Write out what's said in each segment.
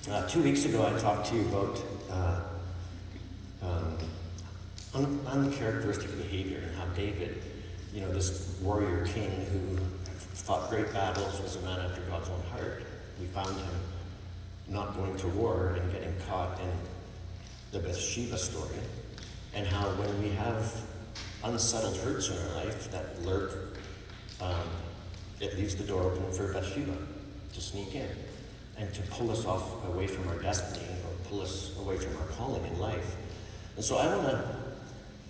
2 weeks ago, I talked to you about uncharacteristic behavior and how David, this warrior king who fought great battles, was a man after God's own heart. We found him not going to war and getting caught in the Bathsheba story, and how when we have unsettled hurts in our life that lurk, it leaves the door open for Bathsheba to sneak in and to pull us away from our destiny, or pull us away from our calling in life. And so I want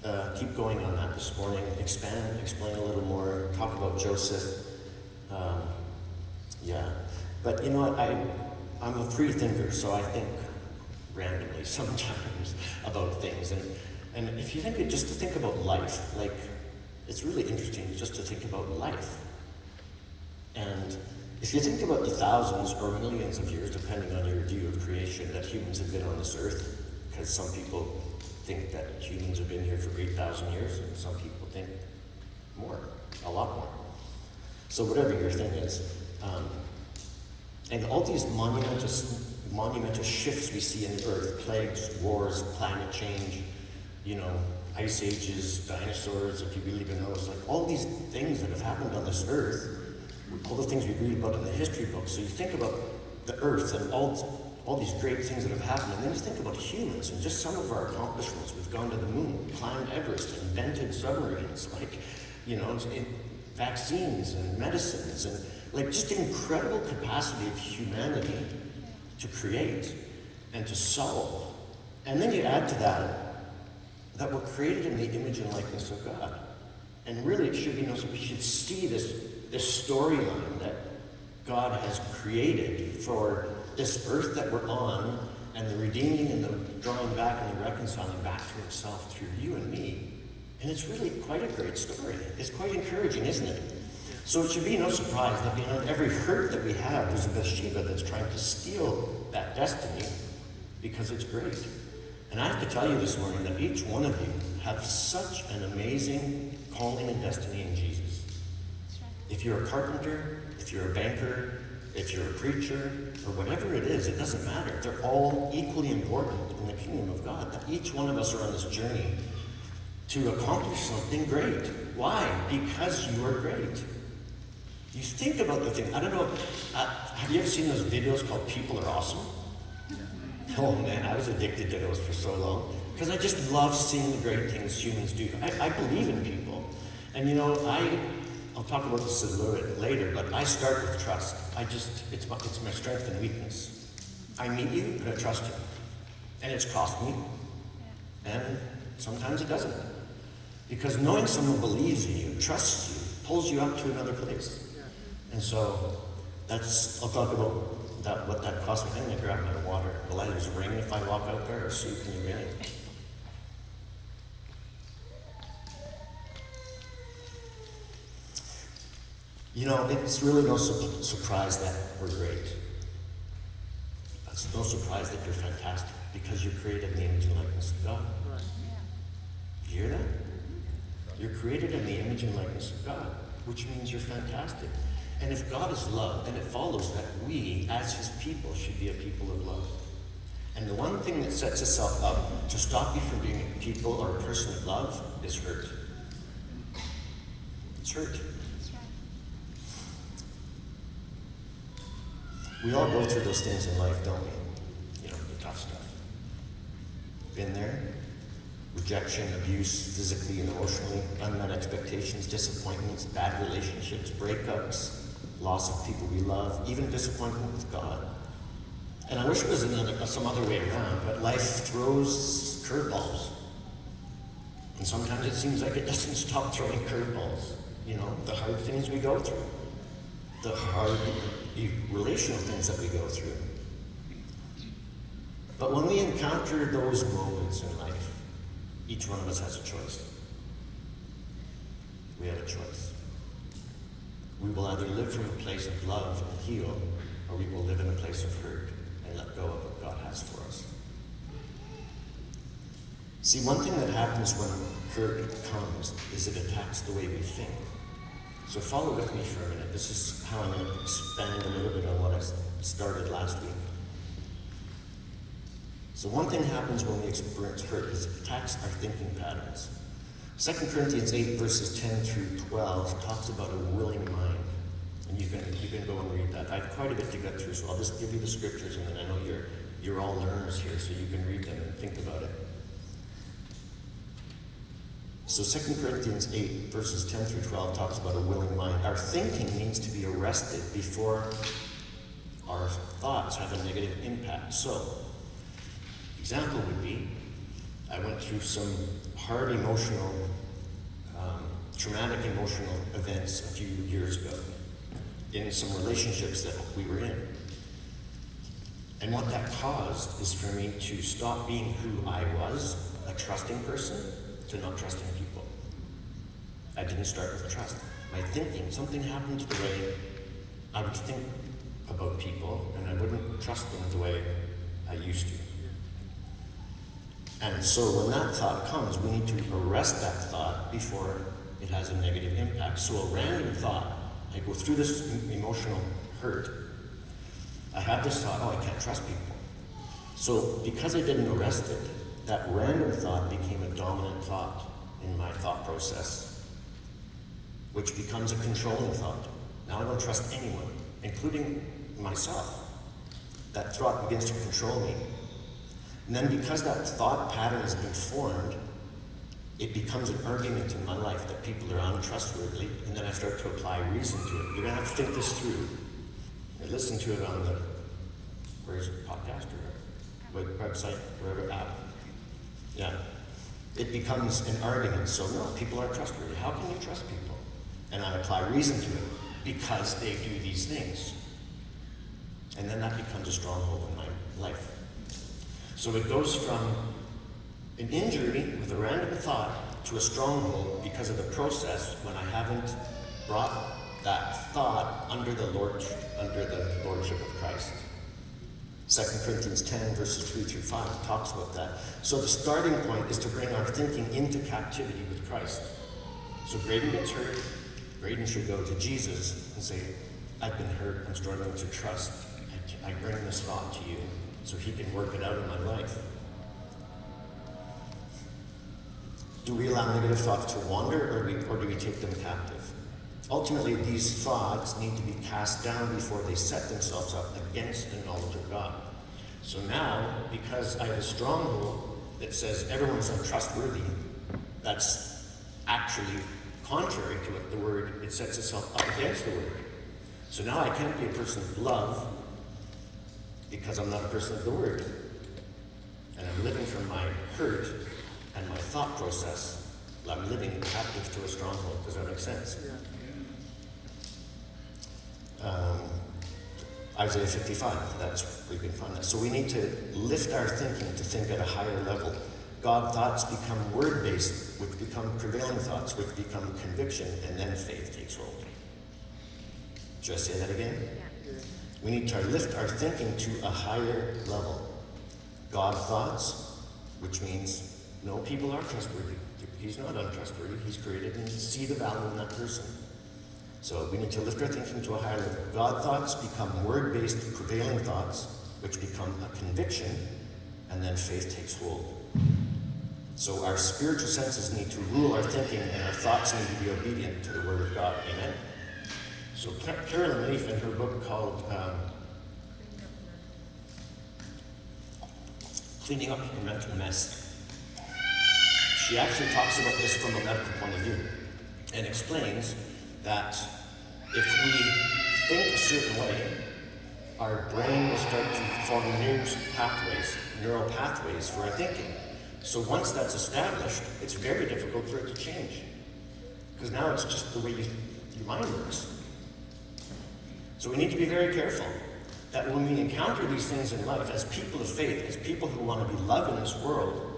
to keep going on that this morning, explain a little more, talk about Joseph. But you know what, I'm a free thinker, so I think randomly sometimes about things. And if you just to think about life, like, it's really interesting just to think about life. And if you think about the thousands or millions of years, depending on your view of creation, that humans have been on this earth, because some people think that humans have been here for 8,000 years, and some people think more, a lot more. So whatever your thing is. And all these monumental shifts we see in the earth, plagues, wars, climate change, ice ages, dinosaurs, if you really even know, it's like all these things that have happened on this earth, all the things we read about in the history books. So you think about the earth and all these great things that have happened, and then you think about humans and just some of our accomplishments. We've gone to the moon, climbed Everest, invented submarines, vaccines and medicines, and just the incredible capacity of humanity to create and to solve. And then you add to that we're created in the image and likeness of God. And really it should be we should see this storyline that God has created for this earth that we're on, and the redeeming and the drawing back and the reconciling back to himself through you and me. And it's really quite a great story. It's quite encouraging, isn't it? So it should be no surprise that behind every hurt that we have, there's a Bathsheba that's trying to steal that destiny, because it's great. And I have to tell you this morning that each one of you have such an amazing calling and destiny in Jesus. If you're a carpenter, if you're a banker, if you're a preacher, or whatever it is, it doesn't matter. They're all equally important in the kingdom of God. That each one of us are on this journey to accomplish something great. Why? Because you are great. You think about the thing. I don't know, have you ever seen those videos called People Are Awesome? Oh man, I was addicted to those for so long, because I just love seeing the great things humans do. I believe in people. And I'll talk about this a little bit later, but I start with trust. It's my strength and weakness. I meet you, and I trust you. And it's cost me. And sometimes it doesn't. Because knowing someone believes in you, trusts you, pulls you up to another place. And so I'll talk about what that cost me. I'm going to grab my water. Will I lose rain if I walk out there, or soup in the rain? It's really no surprise that we're great. It's no surprise that you're fantastic, because you're created in the image and likeness of God. Right. You hear that? You're created in the image and likeness of God, which means you're fantastic. And if God is love, then it follows that we, as his people, should be a people of love. And the one thing that sets itself up to stop you from being a people or a person of love is hurt. It's hurt. We all go through those things in life, don't we? The tough stuff. Been there? Rejection, abuse, physically and emotionally, unmet expectations, disappointments, bad relationships, breakups, loss of people we love, even disappointment with God. And I wish it was some other way around, but life throws curveballs. And sometimes it seems like it doesn't stop throwing curveballs. The hard things we go through, the hard relational things that we go through. But when we encounter those moments in life, each one of us has a choice. We have a choice. We will either live from a place of love and heal, or we will live in a place of hurt and let go of what God has for us. See, one thing that happens when hurt comes is it attacks the way we think. So follow with me for a minute. This is how I'm going to expand a little bit on what I started last week. So one thing happens when we experience hurt is it attacks our thinking patterns. 2 Corinthians 8 verses 10 through 12 talks about a willing mind. And you can go and read that. I have quite a bit to get through, so I'll just give you the scriptures, and then I know you're all learners here, so you can read them and think about it. So 2 Corinthians 8 verses 10 through 12 talks about a willing mind. Our thinking needs to be arrested before our thoughts have a negative impact. So, example would be, I went through some hard emotional, traumatic emotional events a few years ago in some relationships that we were in. And what that caused is for me to stop being who I was, a trusting person, to not trusting people. I didn't start with trust. My thinking, something happened to the way I would think about people, and I wouldn't trust them the way I used to. And so when that thought comes, we need to arrest that thought before it has a negative impact. So a random thought, I go through this emotional hurt, I have this thought, oh, I can't trust people. So because I didn't arrest it, that random thought became a dominant thought in my thought process, which becomes a controlling thought. Now I don't trust anyone, including myself. That thought begins to control me. And then because that thought pattern has been formed, it becomes an argument in my life that people are untrustworthy, and then I start to apply reason to it. You're going to have to think this through. And listen to it on the, where is it, podcast or website, wherever app. Yeah. It becomes an argument. So no, people aren't trustworthy. How can you trust people? And I apply reason to it because they do these things. And then that becomes a stronghold in my life. So it goes from an injury with a random thought to a stronghold because of the process when I haven't brought that thought under the lordship of Christ. 2 Corinthians 10 verses 3 through 5 talks about that. So the starting point is to bring our thinking into captivity with Christ. So Graydon gets hurt. Graydon should go to Jesus and say, I've been hurt, I'm struggling to trust. I bring this thought to you so he can work it out in my life. Do we allow negative thoughts to wander, or do we take them captive? Ultimately, these thoughts need to be cast down before they set themselves up against the knowledge of God. So now, because I have a stronghold that says everyone's untrustworthy, that's actually contrary to what the word, it sets itself up against the word. So now I can't be a person of love because I'm not a person of the word. And I'm living from my hurt and my thought process. I'm living captive to a stronghold. Does that make sense? Yeah. Isaiah 55, that's where you can find that. So we need to lift our thinking to think at a higher level. God thoughts become word-based, which become prevailing thoughts, which become conviction, and then faith takes hold. Should I say that again? Yeah. We need to lift our thinking to a higher level. God thoughts, which means no, people are trustworthy. He's not untrustworthy. He's created and see the value in that person. So we need to lift our thinking to a higher level. God thoughts become word-based prevailing thoughts, which become a conviction, and then faith takes hold. So our spiritual senses need to rule our thinking, and our thoughts need to be obedient to the Word of God. Amen? So Carolyn Leaf, in her book called Cleaning Up Your Mental Mess, she actually talks about this from a medical point of view and explains that if we think a certain way, our brain will start to form neural pathways for our thinking. So once that's established, it's very difficult for it to change. Because now it's just the way your mind works. So we need to be very careful that when we encounter these things in life, as people of faith, as people who want to be loved in this world,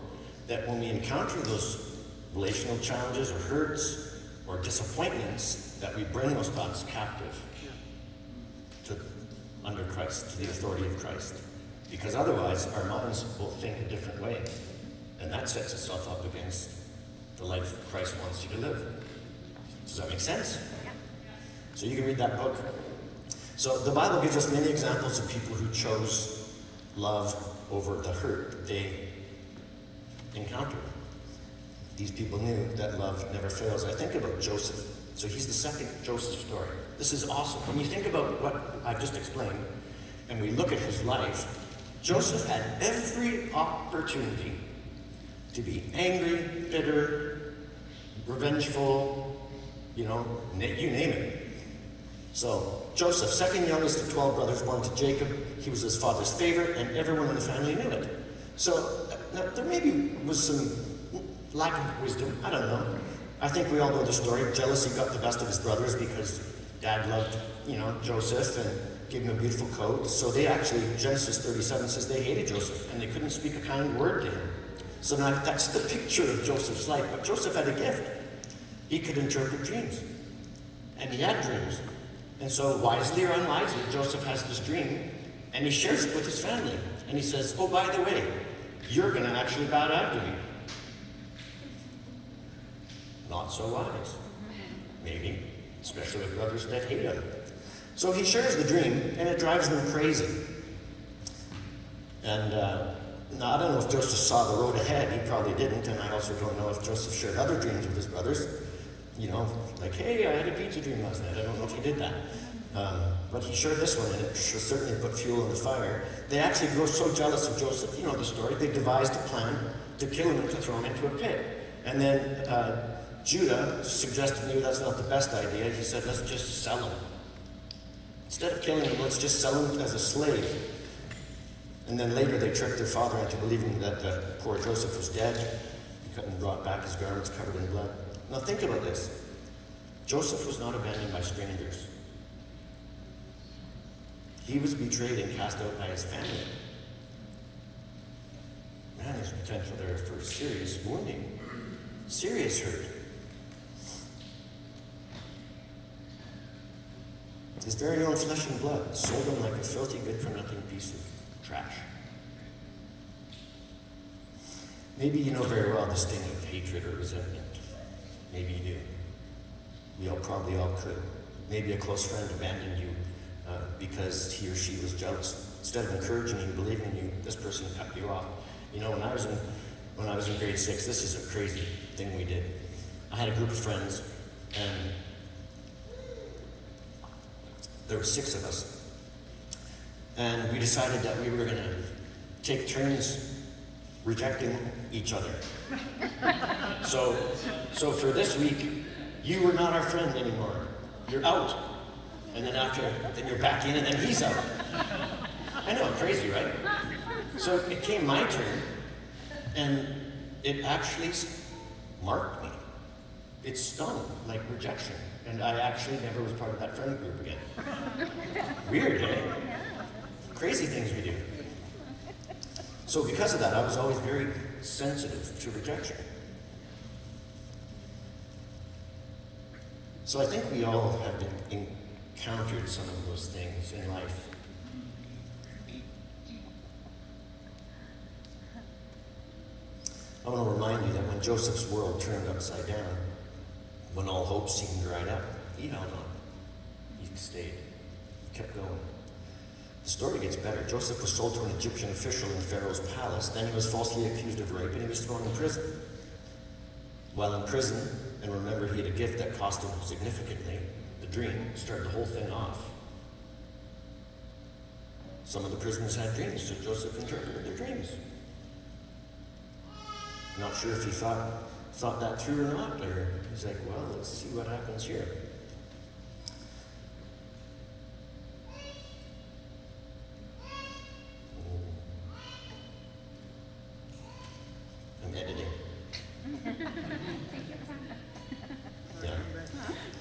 that when we encounter those relational challenges or hurts or disappointments, that we bring those thoughts captive under Christ, to the authority of Christ. Because otherwise, our minds will think a different way. And that sets itself up against the life Christ wants you to live. Does that make sense? So you can read that book. So the Bible gives us many examples of people who chose love over the hurt they encountered. These people knew that love never fails. I think about Joseph. So he's the second Joseph story. This is awesome. When you think about what I've just explained, and we look at his life, Joseph had every opportunity to be angry, bitter, revengeful, you name it. So Joseph, second youngest of 12 brothers, born to Jacob, he was his father's favorite, and everyone in the family knew it. So now, there maybe was some lack of wisdom, I don't know. I think we all know the story. Jealousy got the best of his brothers because dad loved, Joseph and gave him a beautiful coat. So they actually, Genesis 37 says they hated Joseph and they couldn't speak a kind word to him. So now that's the picture of Joseph's life. But Joseph had a gift. He could interpret dreams. And he had dreams. And so wisely or unwisely, Joseph has this dream and he shares it with his family. And he says, oh, by the way, you're going to actually bow down to me. Not so wise. Maybe. Especially with brothers that hate him. So he shares the dream, and it drives them crazy. And now I don't know if Joseph saw the road ahead. He probably didn't. And I also don't know if Joseph shared other dreams with his brothers. Like, hey, I had a pizza dream last night. I don't know if he did that. But he shared this one, and it certainly put fuel in the fire. They actually grew so jealous of Joseph. You know the story. They devised a plan to kill him and to throw him into a pit. And then Judah suggested maybe that's not the best idea. He said, let's just sell him. Instead of killing him, let's just sell him as a slave. And then later they tricked their father into believing that poor Joseph was dead. He couldn't brought back his garments covered in blood. Now think about this. Joseph was not abandoned by strangers. He was betrayed and cast out by his family. Man, there's potential there for serious wounding, serious hurt. His very own flesh and blood sold him like a filthy, good-for-nothing piece of trash. Maybe you know very well the sting of hatred or resentment. Maybe you do. We probably all could. Maybe a close friend abandoned you because he or she was jealous. Instead of encouraging you, believing in you, this person cut you off. When I was in grade 6, this is a crazy thing we did. I had a group of friends, and there were 6 of us. And we decided that we were going to take turns rejecting each other. So for this week, you were not our friend anymore. You're out. And then then you're back in, and then he's out. I know, crazy, right? So it came my turn, and it actually marked me. It stung like rejection. And I actually never was part of that friend group again. Weird, eh? Crazy things we do. So because of that, I was always very sensitive to rejection. So I think we all have encountered some of those things in life. I want to remind you that when Joseph's world turned upside down, when all hope seemed dried up, he held on. He stayed. He kept going. The story gets better. Joseph was sold to an Egyptian official in Pharaoh's palace. Then he was falsely accused of rape, and he was thrown in prison. While in prison, and remember he had a gift that cost him significantly, the dream started the whole thing off. Some of the prisoners had dreams, so Joseph interpreted their dreams. Not sure if he thought that through or not, or he's like, well, let's see what happens here. I'm editing. Yeah.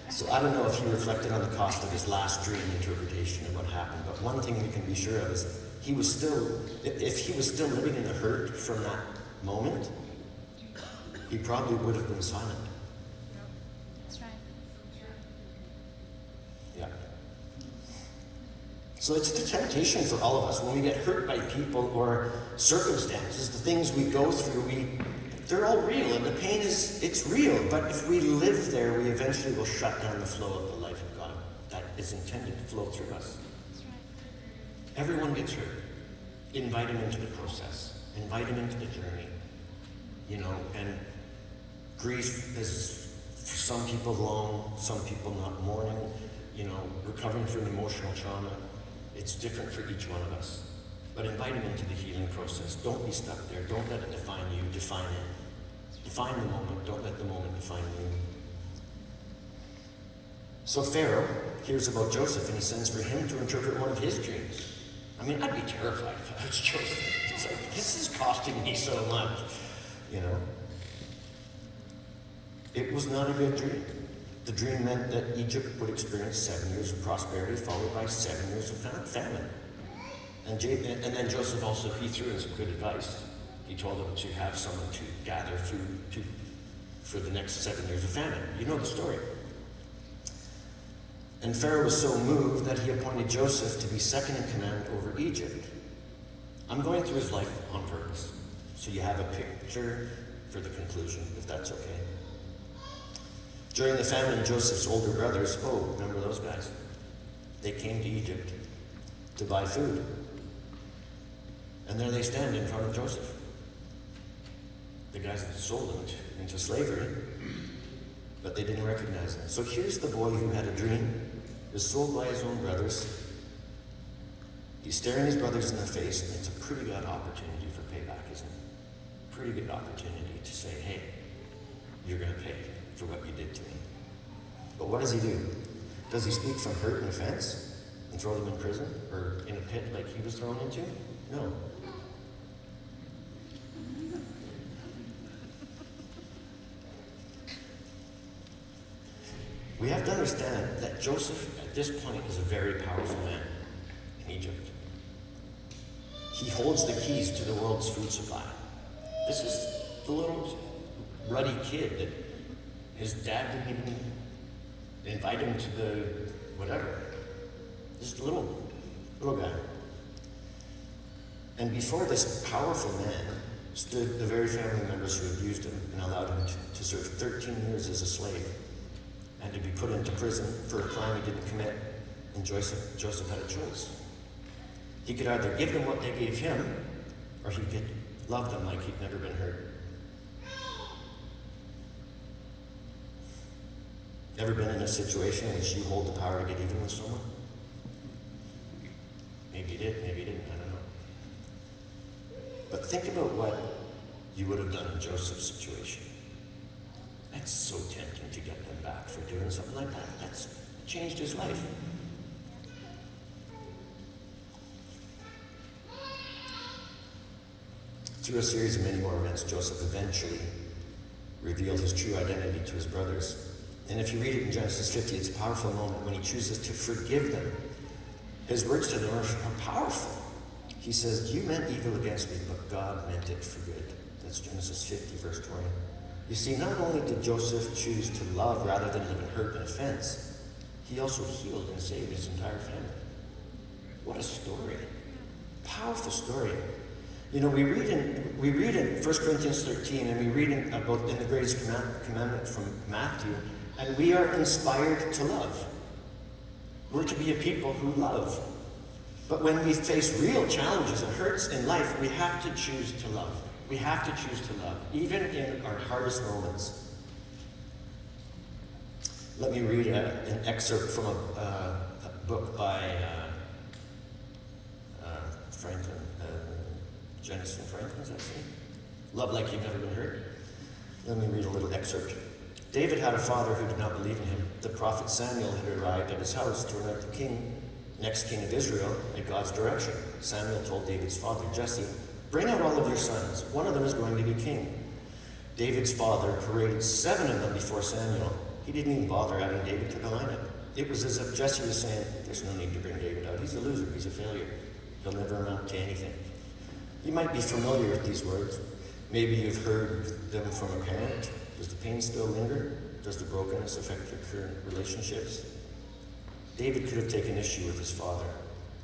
So I don't know if he reflected on the cost of his last dream interpretation of what happened, but one thing we can be sure of is if he was still living in the hurt from that moment, he probably would have been silent. That's right. Yeah. So it's the temptation for all of us when we get hurt by people or circumstances, the things we go through, they're all real, and the pain it's real. But if we live there, we eventually will shut down the flow of the life of God that is intended to flow through us. That's right. Everyone gets hurt. invite him into the process. Invite him into the journey. You know, and grief is, for some people, long, some people not. Mourning, you know, recovering from emotional trauma. It's different for each one of us. But invite him into the healing process. Don't be stuck there. Don't let it define you. Define it. Define the moment. Don't let the moment define you. So Pharaoh hears about Joseph and he sends for him to interpret one of his dreams. I mean, I'd be terrified if I was Joseph. It's like, this is costing me so much. You know? It was not a good dream. The dream meant that Egypt would experience 7 years of prosperity followed by 7 years of famine. And then Joseph also, he threw in some good advice. He told them to have someone to gather food for the next 7 years of famine. You know the story. And Pharaoh was so moved that he appointed Joseph to be second in command over Egypt. I'm going through his life on purpose, so you have a picture for the conclusion, if that's okay. During the famine, Joseph's older brothers, remember those guys? They came to Egypt to buy food. And there they stand in front of Joseph. The guys that sold him into slavery, but they didn't recognize him. So here's the boy who had a dream, is sold by his own brothers. He's staring his brothers in the face, and it's a pretty good opportunity for payback, isn't it? Pretty good opportunity to say, hey, you're going to pay for what you did to me. But what does he do? Does he speak from hurt and offense and throw them in prison or in a pit like he was thrown into? No. We have to understand that Joseph, at this point, is a very powerful man in Egypt. He holds the keys to the world's food supply. This is the little ruddy kid that his dad didn't even invite him to the whatever. This little guy. And before this powerful man stood the very family members who abused him and allowed him to serve 13 years as a slave and to be put into prison for a crime he didn't commit. And Joseph had a choice. He could either give them what they gave him, or he could love them like he'd never been hurt. Ever been in a situation in which you hold the power to get even with someone? Maybe you did, maybe you didn't, I don't know. But think about what you would have done in Joseph's situation. That's so tempting to get them back for doing something like that. That's changed his life. Through a series of many more events, Joseph eventually revealed his true identity to his brothers. And if you read it in Genesis 50, it's a powerful moment when he chooses to forgive them. His words to them are powerful. He says, you meant evil against me, but God meant it for good. That's Genesis 50, verse 20. You see, not only did Joseph choose to love rather than live in hurt and offense, he also healed and saved his entire family. What a story. Powerful story. You know, we read in 1 Corinthians 13, and we read in the greatest commandment from Matthew, and we are inspired to love. We're to be a people who love. But when we face real challenges and hurts in life, we have to choose to love. We have to choose to love, even in our hardest moments. Let me read an excerpt from a book by Franklin, Jensen Franklin, is that his name? Love Like You've Never Been Hurt. Let me read a little excerpt. David had a father who did not believe in him. The prophet Samuel had arrived at his house to anoint the next king of Israel, at God's direction. Samuel told David's father, Jesse, bring out all of your sons. One of them is going to be king. David's father paraded 7 of them before Samuel. He didn't even bother adding David to the lineup. It was as if Jesse was saying, there's no need to bring David out. He's a loser. He's a failure. He'll never amount to anything. You might be familiar with these words. Maybe you've heard them from a parent. Does the pain still linger? Does the brokenness affect your current relationships? David could have taken issue with his father.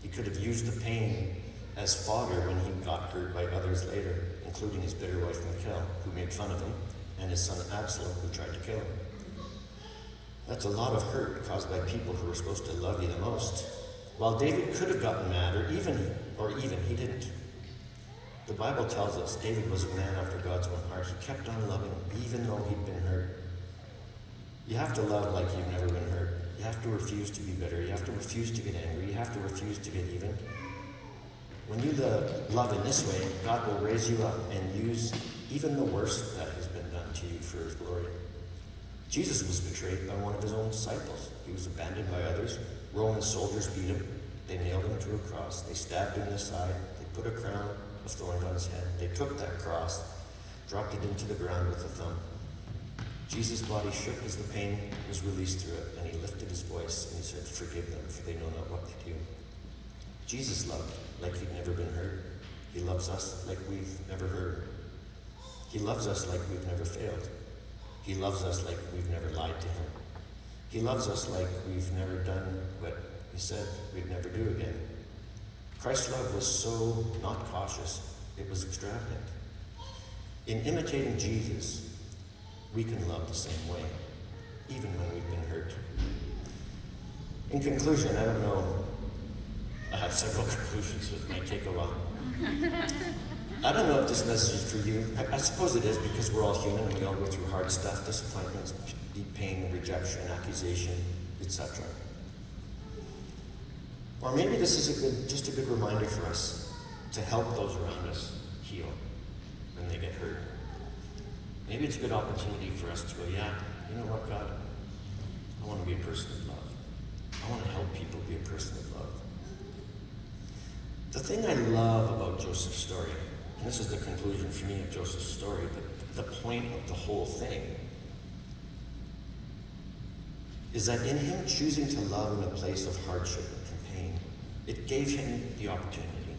He could have used the pain as fodder when he got hurt by others later, including his bitter wife Michal, who made fun of him, and his son Absalom, who tried to kill him. That's a lot of hurt caused by people who were supposed to love you the most. While David could have gotten mad, or even he didn't. The Bible tells us David was a man after God's own heart. He kept on loving even though he'd been hurt. You have to love like you've never been hurt. You have to refuse to be bitter. You have to refuse to get angry. You have to refuse to get even. When you love in this way, God will raise you up and use even the worst that has been done to you for his glory. Jesus was betrayed by one of his own disciples. He was abandoned by others. Roman soldiers beat him. They nailed him to a cross. They stabbed him in the side. They put a crown of thorns on his head. They took that cross, dropped it into the ground with a thumb. Jesus' body shook as the pain was released through it, and he lifted his voice and he said, "Forgive them, for they know not what they do." Jesus loved like he'd never been hurt. He loves us like we've never hurt. He loves us like we've never failed. He loves us like we've never lied to him. He loves us like we've never done what he said we'd never do again. Christ's love was so not cautious, it was extravagant. In imitating Jesus, we can love the same way, even when we've been hurt. In conclusion, I don't know, I have several conclusions, so it might take a while. I don't know if this message is for you. I suppose it is, because we're all human and we all go through hard stuff, disappointments, deep pain, rejection, accusation, etc. Or maybe this is just a good reminder for us to help those around us heal when they get hurt. Maybe it's a good opportunity for us to go, yeah, you know what, God? I want to be a person of love. I want to help people be a person of love. The thing I love about Joseph's story, and this is the conclusion for me of Joseph's story, but the point of the whole thing, is that in him choosing to love in a place of hardship and pain, it gave him the opportunity.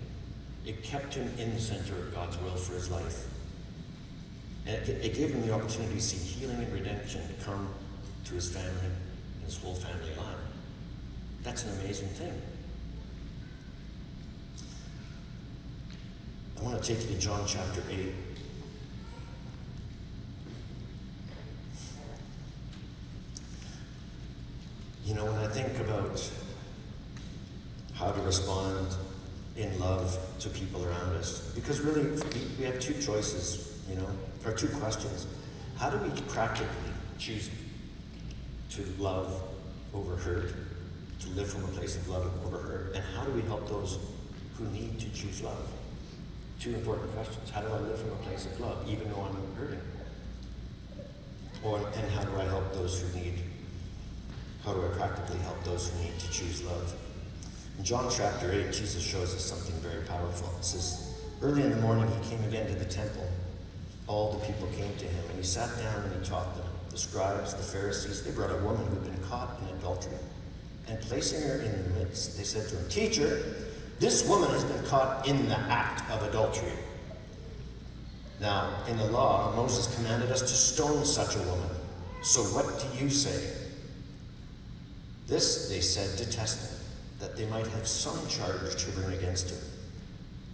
It kept him in the center of God's will for his life. And it gave him the opportunity to see healing and redemption come to his family and his whole family line. That's an amazing thing. I want to take you to John chapter 8. You know, when I think about how to respond in love to people around us, because really we have two choices, you know, or two questions. How do we practically choose to love over hurt, to live from a place of love over hurt, and how do we help those who need to choose love? Two important questions. How do I live from a place of love, even though I'm hurting? And how do I help those who need, how do I practically help those who need to choose love? In John chapter 8, Jesus shows us something very powerful. It says, early in the morning he came again to the temple. All the people came to him, and he sat down and he taught them. The scribes, the Pharisees, they brought a woman who had been caught in adultery. And placing her in the midst, they said to him, "Teacher, this woman has been caught in the act of adultery. Now, in the law, Moses commanded us to stone such a woman. So what do you say?" This they said to test him, that they might have some charge to bring against him.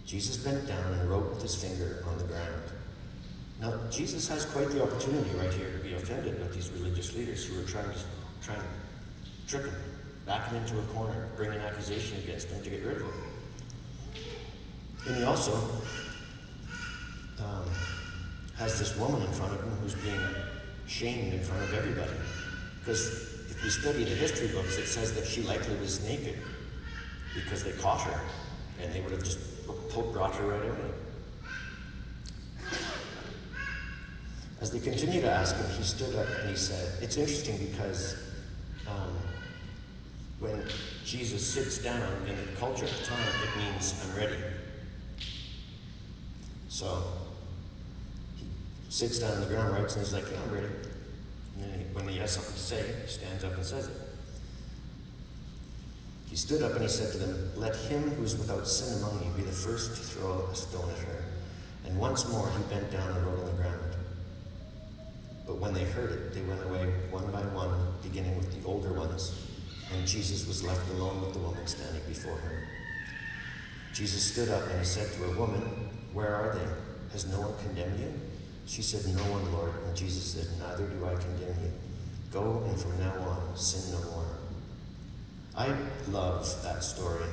Jesus bent down and wrote with his finger on the ground. Now, Jesus has quite the opportunity right here to be offended with these religious leaders who are trying to trick him, back him into a corner, bring an accusation against him to get rid of him. And he also has this woman in front of him who's being shamed in front of everybody. Because if we study the history books, it says that she likely was naked because they caught her, and they would have just brought her right away. As they continued to ask him, he stood up and he said, it's interesting because when Jesus sits down in the culture at the time, it means I'm ready. So he sits down on the ground, writes, and he's like, yeah, I'm ready. And then when he has something to say, he stands up and says it. He stood up and he said to them, "Let him who is without sin among you be the first to throw a stone at her." And once more he bent down and wrote on the ground. But when they heard it, they went away one by one, beginning with the older ones. And Jesus was left alone with the woman standing before him. Jesus stood up and he said to her, "Woman, where are they? Has no one condemned you?" She said, "No one, Lord." And Jesus said, "Neither do I condemn you. Go, and from now on, sin no more." I love that story.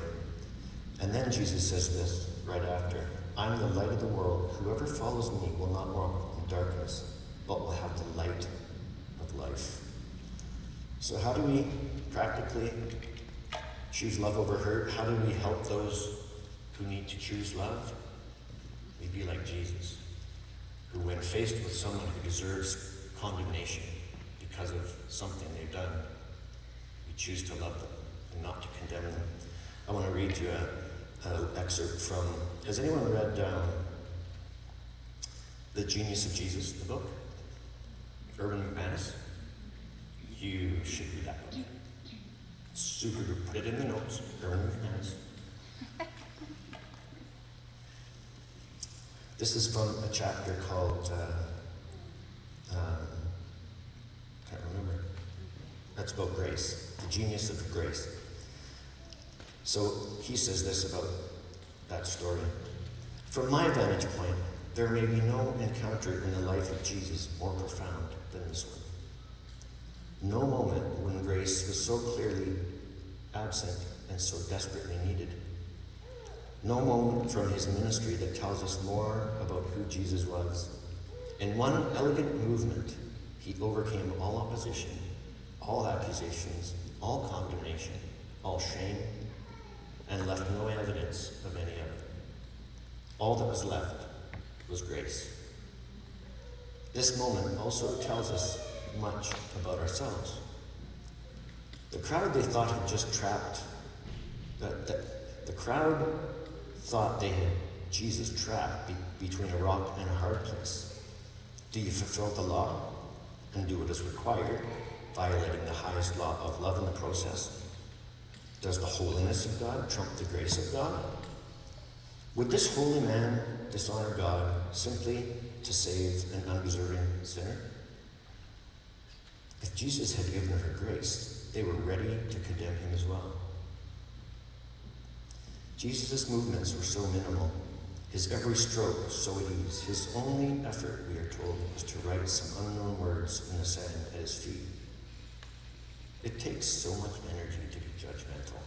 And then Jesus says this right after, I'm the light of the world. Whoever follows me will not walk in darkness, but will have the light of life. So how do we practically choose love over hurt? How do we help those who need to choose love? We be like Jesus, who when faced with someone who deserves condemnation because of something they've done, we choose to love them and not to condemn them. I want to read you an excerpt from, has anyone read The Genius of Jesus, the book? Urban McManus? You should read that book. Super good. Put it in the notes. Urban McManus. This is from a chapter called, can't remember. That's about grace. The genius of grace. So he says this about that story. From my vantage point, there may be no encounter in the life of Jesus more profound than this one. No moment when grace was so clearly absent and so desperately needed. No moment from his ministry that tells us more about who Jesus was. In one elegant movement, he overcame all opposition, all accusations, all condemnation, all shame, and left no evidence of any of it. All that was left was grace. This moment also tells us much about ourselves. The crowd they thought had just trapped, the crowd thought they had Jesus trapped between a rock and a hard place. Do you fulfill the law and do what is required, violating the highest law of love in the process? Does the holiness of God trump the grace of God? Would this holy man dishonor God simply to save an undeserving sinner? If Jesus had given her grace, they were ready to condemn him as well. Jesus' movements were so minimal, his every stroke so at ease. His only effort, we are told, was to write some unknown words in the sand at his feet. It takes so much energy to be judgmental.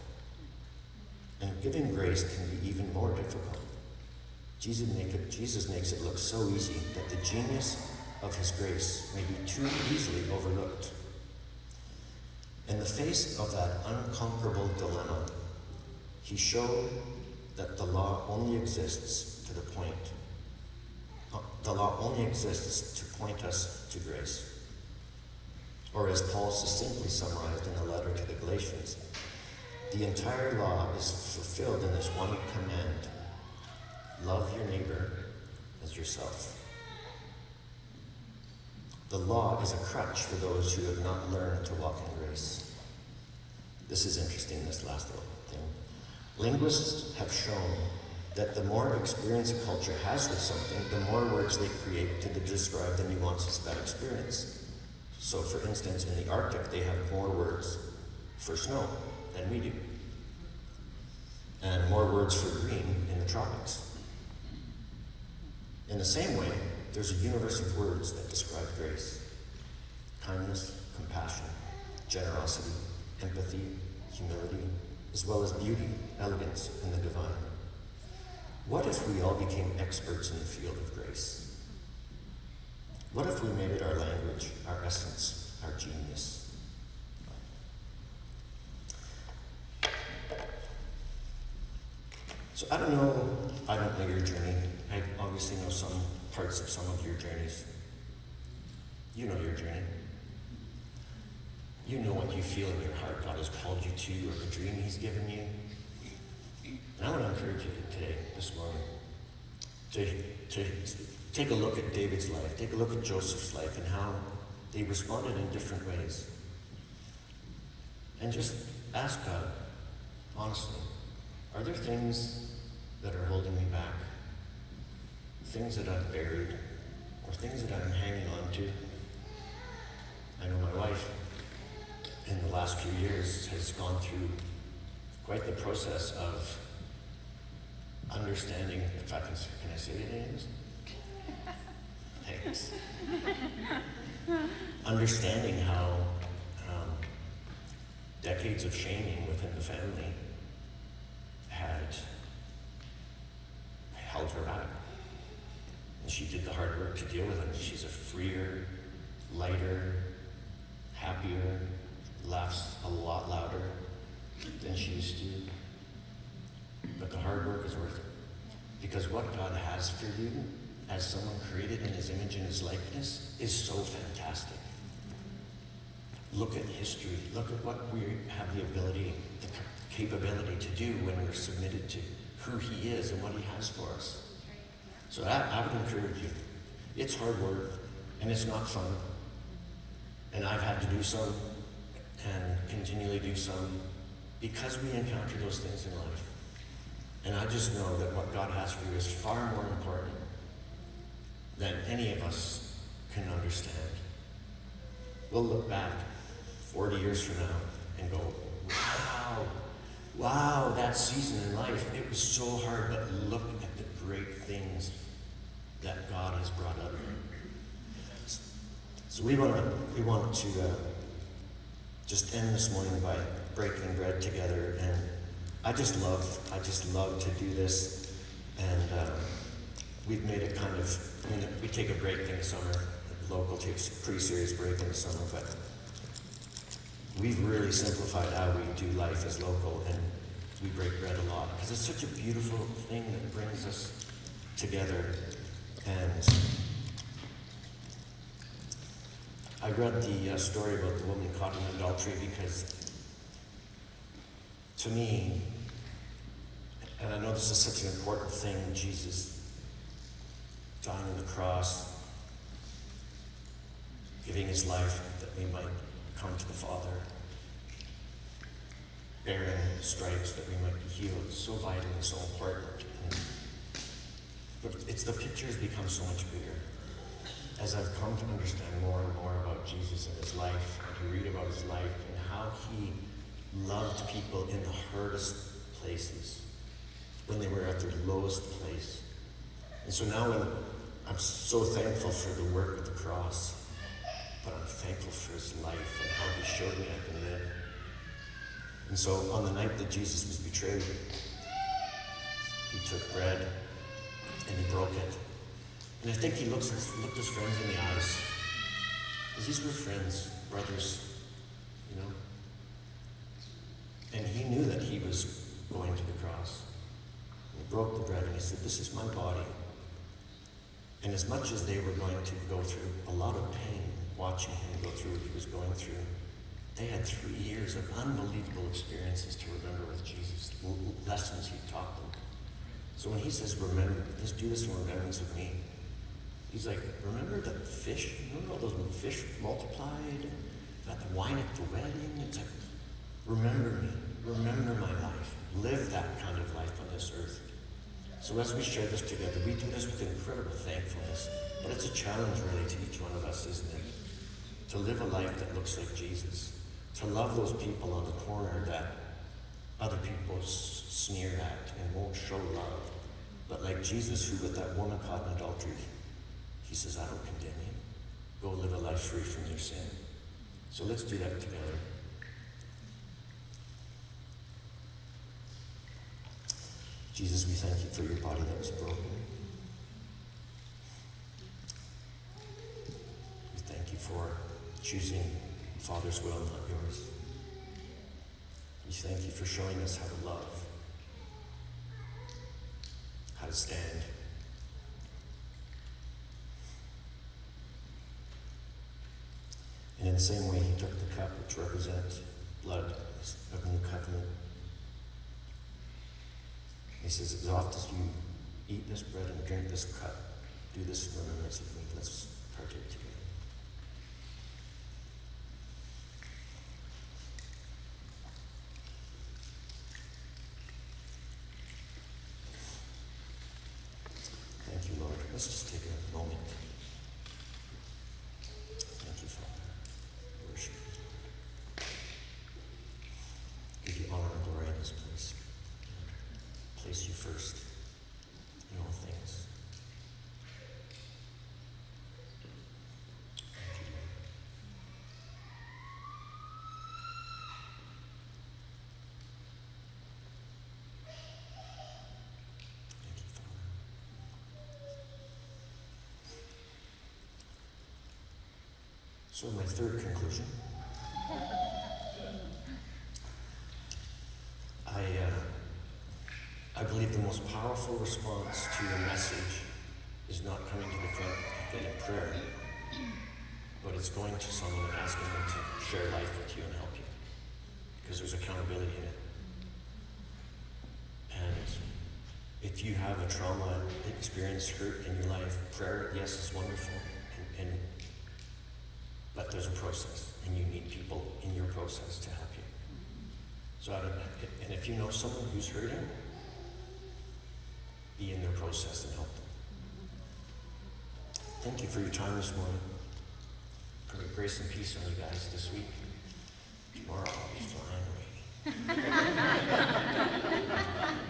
And giving grace can be even more difficult. Jesus makes it look so easy that the genius of his grace may be too easily overlooked. In the face of that unconquerable dilemma, he showed that the law only exists to point us to grace. Or as Paul succinctly summarized in the letter to the Galatians, the entire law is fulfilled in this one command: love your neighbor as yourself. The law is a crutch for those who have not learned to walk in grace. This is interesting, this last little thing. Linguists have shown that the more experience a culture has with something, the more words they create to describe the nuances of that experience. So, for instance, in the Arctic, they have more words for snow than we do, and more words for green in the tropics. In the same way, there's a universe of words that describe grace: kindness, compassion, generosity, empathy, humility, as well as beauty, elegance, and the divine. What if we all became experts in the field of grace? What if we made it our language, our essence, our genius? So I don't know your journey. I obviously know some parts of some of your journeys. You know your journey. You know what you feel in your heart God has called you to, or the dream he's given you. And I want to encourage you today, this morning, to take a look at David's life, take a look at Joseph's life, and how they responded in different ways. And just ask God, honestly, are there things that are holding me back? Things that I've buried, or things that I'm hanging on to? I know my wife, in the last few years, has gone through quite the process of understanding, if I can I say your names? Thanks. Understanding how decades of shaming within the family had called her back. And she did the hard work to deal with it. She's a freer, lighter, happier, laughs a lot louder than she used to. But the hard work is worth it. Because what God has for you as someone created in his image and his likeness is so fantastic. Look at history. Look at what we have the ability, the capability to do when we're submitted to who he is and what he has for us. So I would encourage you. It's hard work, and it's not fun. And I've had to do some, and continually do some, because we encounter those things in life. And I just know that what God has for you is far more important than any of us can understand. We'll look back 40 years from now and go, wow, that season in life, it was so hard, but look at the great things that God has brought out of it. So we want to just end this morning by breaking bread together, and I just love to do this, and we've made it kind of, we take a break in the summer. The local takes a pretty serious break in the summer, but we've really simplified how we do life as local, and we break bread a lot, because it's such a beautiful thing that brings us together. And I read the story about the woman caught in adultery because, to me, and I know this is such an important thing, Jesus dying on the cross, giving his life that we might come to the Father, bearing stripes that we might be healed. It's so vital and so important. But it's the pictures become so much bigger. As I've come to understand more and more about Jesus and his life, and to read about his life and how he loved people in the hardest places, when they were at their lowest place. And so now I'm so thankful for the work of the cross, but I'm thankful for his life and how he showed me I can live. And so on the night that Jesus was betrayed, he took bread and he broke it. And I think he looked his friends in the eyes, because these were friends, brothers, you know. And he knew that he was going to the cross. And he broke the bread and he said, "This is my body." And as much as they were going to go through a lot of pain watching him go through what he was going through, they had 3 years of unbelievable experiences to remember with Jesus, lessons he taught them. So when he says, "Remember, let's do this in remembrance of me," he's like, remember the fish? Remember all those fish multiplied? And got the wine at the wedding? It's like, remember me. Remember my life. Live that kind of life on this earth. So as we share this together, we do this with incredible thankfulness. But it's a challenge really to each one of us, isn't it? To live a life that looks like Jesus. To love those people on the corner that other people sneer at and won't show love. But like Jesus, who with that woman caught in adultery, he says, "I don't condemn you. Go live a life free from your sin." So let's do that together. Jesus, we thank you for your body that was broken. We thank you for choosing Father's will, not yours. We thank you for showing us how to love, how to stand. And in the same way, he took the cup, which represents blood of new covenant. He says, as often as you eat this bread and drink this cup, do this in remembrance of me. Let's partake together. Thank you, Lord. Let's just take a moment. Thank you, Father. Worship you. Give you honor and glory in this place. Place you first in all things. Thank you, Lord. Thank you, Father. So my third conclusion. I believe the most powerful response to your message is not coming to the front and getting prayer, but it's going to someone and asking them to share life with you and help you. Because there's accountability in it. And if you have a trauma experience, hurt in your life, prayer, yes, is wonderful. But there's a process, and you need people in your process to help you. So and if you know someone who's hurting, be in their process and help them. Thank you for your time this morning. Pray grace and peace on you guys this week. Tomorrow I'll be flying away.